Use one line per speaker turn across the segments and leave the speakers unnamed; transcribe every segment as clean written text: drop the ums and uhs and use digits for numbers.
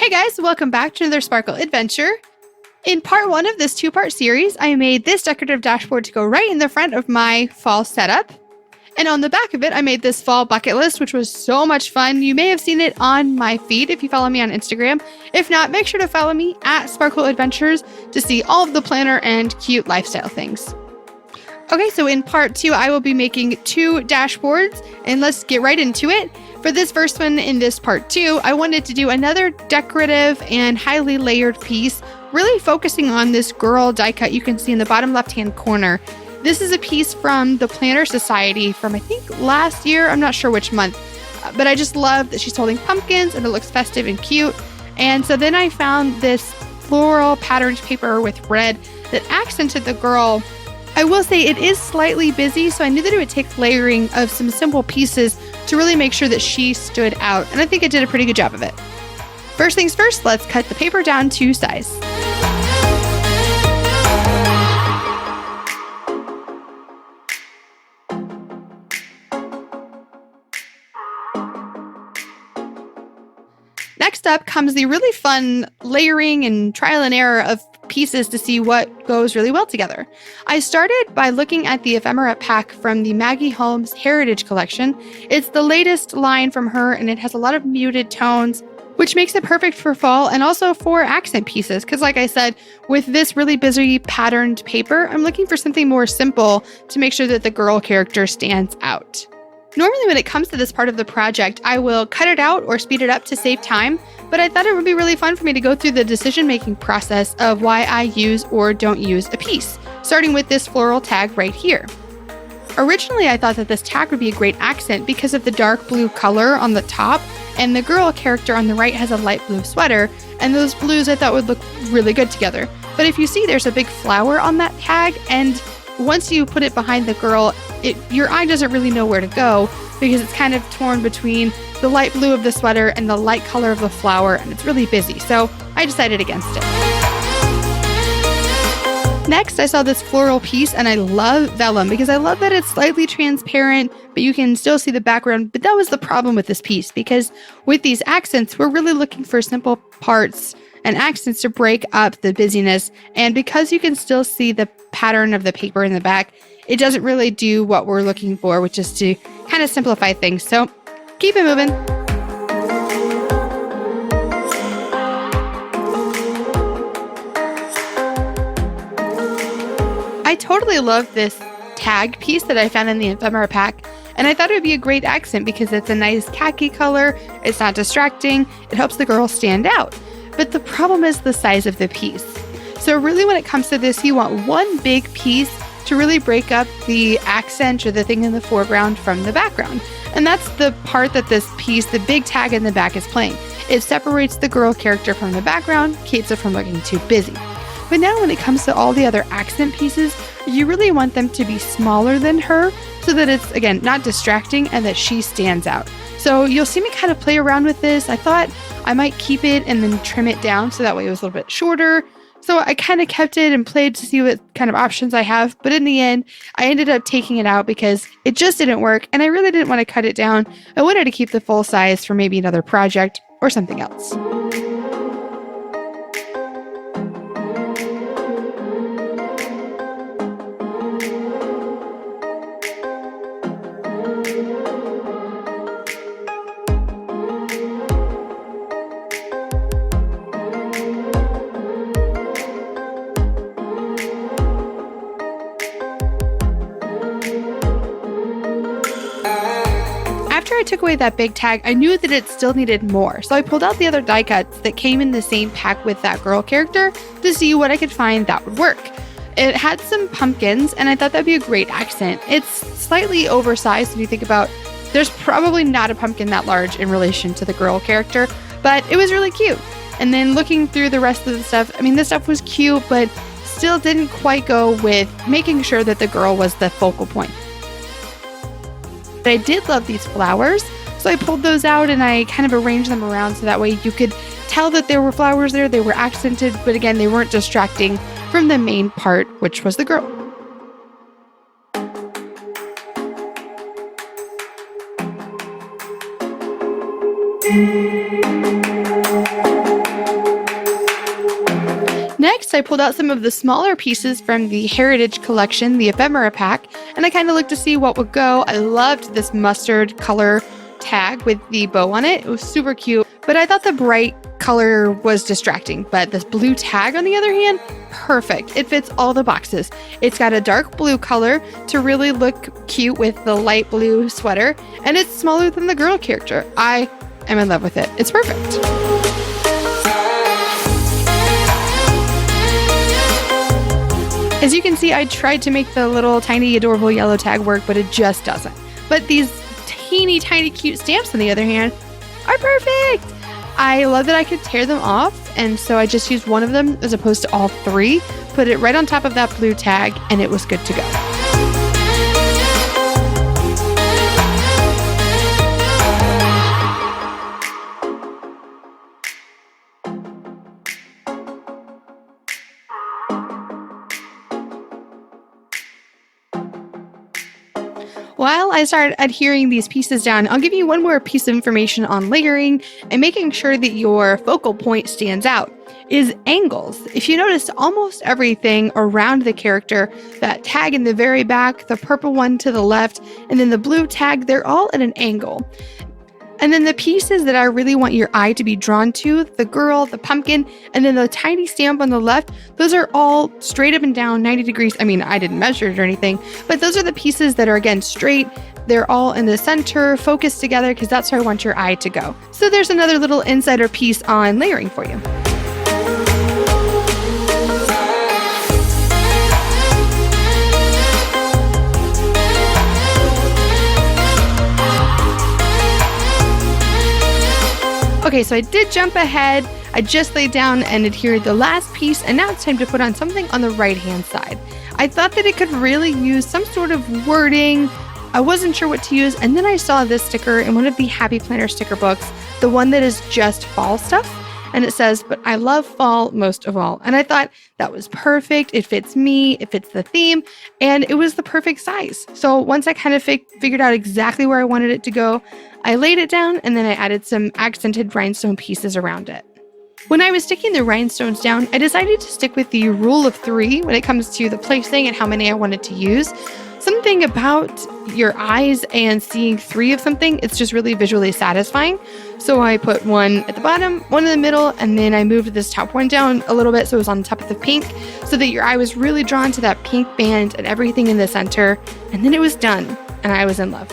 Hey guys, welcome back to another Sparkle adventure. In part one of this two-part series, I made this decorative dashboard to go right in the front of my fall setup. And on the back of it, I made this fall bucket list, which was so much fun. You may have seen it on my feed if you follow me on Instagram. If not, make sure to follow me at Sparkle Adventures to see all of the planner and cute lifestyle things. Okay, so in part two, I will be making two dashboards, and let's get right into it. For this first one in this part two, I wanted to do another decorative and highly layered piece, really focusing on this girl die cut you can see in the bottom left-hand corner. This is a piece from the Planner Society from, I think, last year. I'm not sure which month, but I just love that she's holding pumpkins and it looks festive and cute. And so then I found this floral patterned paper with red that accented the girl. I will say it is slightly busy, so I knew that it would take layering of some simple pieces to really make sure that she stood out, and I think I did a pretty good job of it. First things first, let's cut the paper down to size. Next up comes the really fun layering and trial and error of pieces to see what goes really well together. I started by looking at the ephemera pack from the Maggie Holmes Heritage Collection. It's the latest line from her, and it has a lot of muted tones, which makes it perfect for fall and also for accent pieces. Because like I said, with this really busy patterned paper, I'm looking for something more simple to make sure that the girl character stands out. Normally when it comes to this part of the project, I will cut it out or speed it up to save time, but I thought it would be really fun for me to go through the decision-making process of why I use or don't use a piece, starting with this floral tag right here. Originally, I thought that this tag would be a great accent because of the dark blue color on the top, and the girl character on the right has a light blue sweater, and those blues I thought would look really good together. But if you see, there's a big flower on that tag, and once you put it behind the girl, your eye doesn't really know where to go because it's kind of torn between the light blue of the sweater and the light color of the flower, and it's really busy. So I decided against it. Next, I saw this floral piece, and I love vellum because I love that it's slightly transparent, but you can still see the background. But that was the problem with this piece because with these accents, we're really looking for simple parts and accents to break up the busyness. And because you can still see the pattern of the paper in the back, it doesn't really do what we're looking for, which is to kind of simplify things. So keep it moving. I totally love this tag piece that I found in the ephemera pack, and I thought it would be a great accent because it's a nice khaki color, it's not distracting, it helps the girl stand out. But the problem is the size of the piece. So really when it comes to this, you want one big piece to really break up the accent or the thing in the foreground from the background. And that's the part that this piece, the big tag in the back, is playing. It separates the girl character from the background, keeps it from looking too busy. But now when it comes to all the other accent pieces, you really want them to be smaller than her so that it's, again, not distracting and that she stands out. So you'll see me kind of play around with this. I thought I might keep it and then trim it down so that way it was a little bit shorter. So I kind of kept it and played to see what kind of options I have. But in the end, I ended up taking it out because it just didn't work. And I really didn't want to cut it down. I wanted to keep the full size for maybe another project or something else. After I took away that big tag, I knew that it still needed more. So I pulled out the other die cuts that came in the same pack with that girl character to see what I could find that would work. It had some pumpkins, and I thought that'd be a great accent. It's slightly oversized if you think about, there's probably not a pumpkin that large in relation to the girl character, but it was really cute. And then looking through the rest of the stuff, I mean, this stuff was cute, but still didn't quite go with making sure that the girl was the focal point. But I did love these flowers, so I pulled those out and I kind of arranged them around so that way you could tell that there were flowers there, they were accented, but again, they weren't distracting from the main part, which was the girl. Next, I pulled out some of the smaller pieces from the Heritage collection, the ephemera pack, and I kind of looked to see what would go. I loved this mustard color tag with the bow on it. It was super cute, but I thought the bright color was distracting. But this blue tag, on the other hand, perfect. It fits all the boxes. It's got a dark blue color to really look cute with the light blue sweater, and it's smaller than the girl character. I am in love with it. It's perfect. As you can see, I tried to make the little tiny adorable yellow tag work, but it just doesn't. But these teeny tiny cute stamps, on the other hand, are perfect. I love that I could tear them off, and so I just used one of them as opposed to all three, put it right on top of that blue tag, and it was good to go. While I start adhering these pieces down, I'll give you one more piece of information on layering and making sure that your focal point stands out is angles. If you notice, almost everything around the character, that tag in the very back, the purple one to the left, and then the blue tag, they're all at an angle. And then the pieces that I really want your eye to be drawn to, the girl, the pumpkin, and then the tiny stamp on the left, those are all straight up and down 90 degrees. I mean, I didn't measure it or anything, but those are the pieces that are, again, straight. They're all in the center, focused together, because that's where I want your eye to go. So there's another little insider piece on layering for you. Okay, so I did jump ahead. I just laid down and adhered the last piece, and now it's time to put on something on the right-hand side. I thought that it could really use some sort of wording. I wasn't sure what to use, and then I saw this sticker in one of the Happy Planner sticker books, the one that is just fall stuff, and it says, "But I love fall most of all." And I thought that was perfect. It fits me, it fits the theme, and it was the perfect size. So once I kind of figured out exactly where I wanted it to go, I laid it down, and then I added some accented rhinestone pieces around it. When I was sticking the rhinestones down, I decided to stick with the rule of 3 when it comes to the placing and how many I wanted to use. Something about your eyes and seeing 3 of something, it's just really visually satisfying. So I put one at the bottom, one in the middle, and then I moved this top one down a little bit so it was on top of the pink, so that your eye was really drawn to that pink band and everything in the center. And then it was done, and I was in love.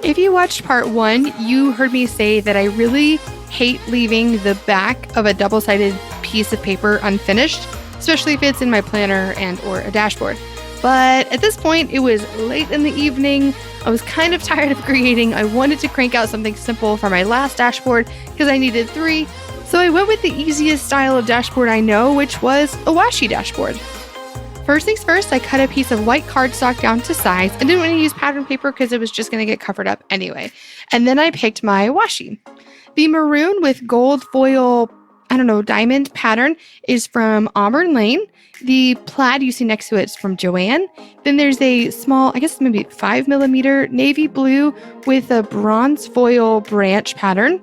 If you watched part 1, you heard me say that I really hate leaving the back of a double-sided piece of paper unfinished, especially if it's in my planner and or a dashboard. But at this point, it was late in the evening. I was kind of tired of creating. I wanted to crank out something simple for my last dashboard because I needed 3. So I went with the easiest style of dashboard I know, which was a washi dashboard. First things first, I cut a piece of white cardstock down to size. I didn't want to use pattern paper because it was just going to get covered up anyway. And then I picked my washi. The maroon with gold foil, diamond pattern is from Auburn Lane. The plaid you see next to it is from Joanne. Then there's a small, I guess maybe 5mm navy blue with a bronze foil branch pattern.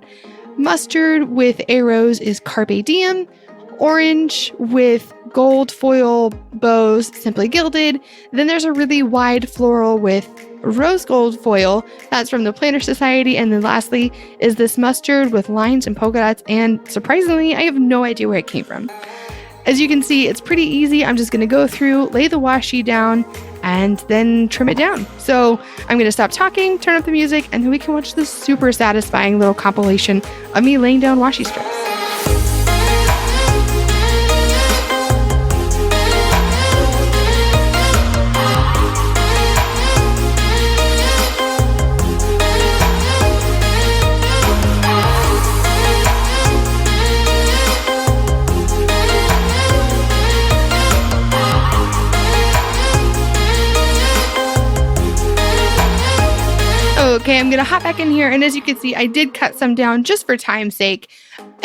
Mustard with arrows is Carpe Diem. Orange with gold foil bows, Simply Gilded. Then there's a really wide floral with rose gold foil. That's from the Planner Society. And then lastly is this mustard with lines and polka dots. And surprisingly, I have no idea where it came from. As you can see, it's pretty easy. I'm just going to go through, lay the washi down, and then trim it down. So I'm going to stop talking, turn up the music, and then we can watch this super satisfying little compilation of me laying down washi strips. Okay, I'm going to hop back in here, and as you can see, I did cut some down just for time's sake.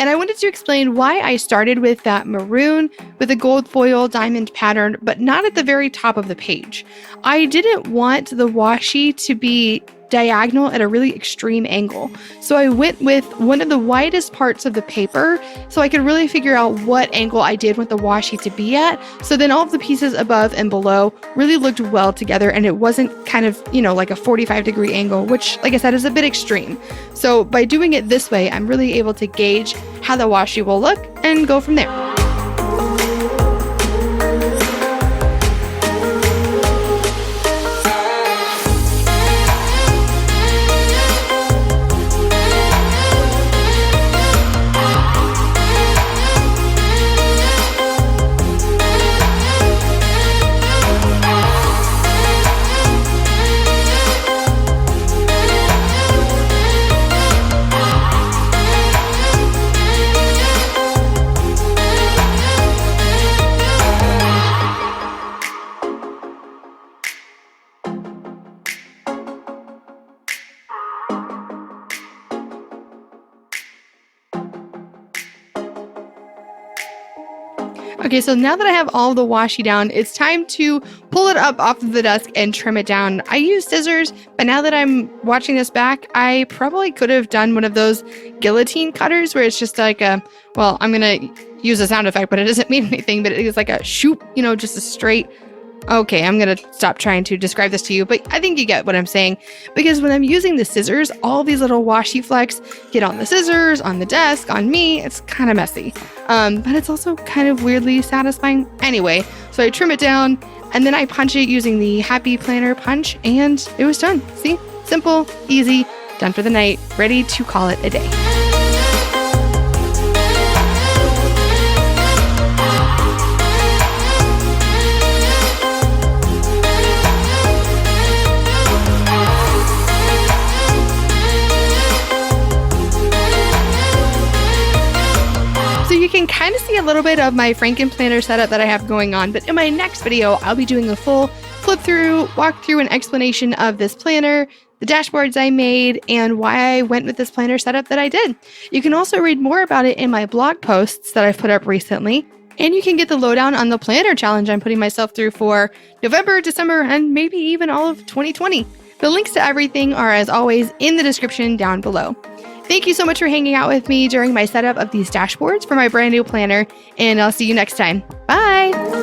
And I wanted to explain why I started with that maroon with a gold foil diamond pattern, but not at the very top of the page. I didn't want the washi to be diagonal at a really extreme angle. So I went with one of the widest parts of the paper so I could really figure out what angle I did want the washi to be at. So then all of the pieces above and below really looked well together, and it wasn't kind of, like a 45-degree angle, which, like I said, is a bit extreme. So by doing it this way, I'm really able to gauge how the washi will look and go from there. Okay, so now that I have all the washi down, it's time to pull it up off of the desk and trim it down. I use scissors, but now that I'm watching this back, I probably could have done one of those guillotine cutters where it's just like I'm going to use a sound effect, but it doesn't mean anything, but it is like a shoop, just a straight. Okay, I'm going to stop trying to describe this to you, but I think you get what I'm saying. Because when I'm using the scissors, all these little washi flecks get on the scissors, on the desk, on me. It's kind of messy. But it's also kind of weirdly satisfying. Anyway, so I trim it down, and then I punch it using the Happy Planner punch, and it was done. See? Simple, easy, done for the night, ready to call it a day. You can kind of see a little bit of my Franken planner setup that I have going on, but in my next video, I'll be doing a full flip through, walk through, and explanation of this planner, the dashboards I made, and why I went with this planner setup that I did. You can also read more about it in my blog posts that I've put up recently, and you can get the lowdown on the planner challenge I'm putting myself through for November, December, and maybe even all of 2020. The links to everything are, as always, in the description down below. Thank you so much for hanging out with me during my setup of these dashboards for my brand new planner, and I'll see you next time. Bye!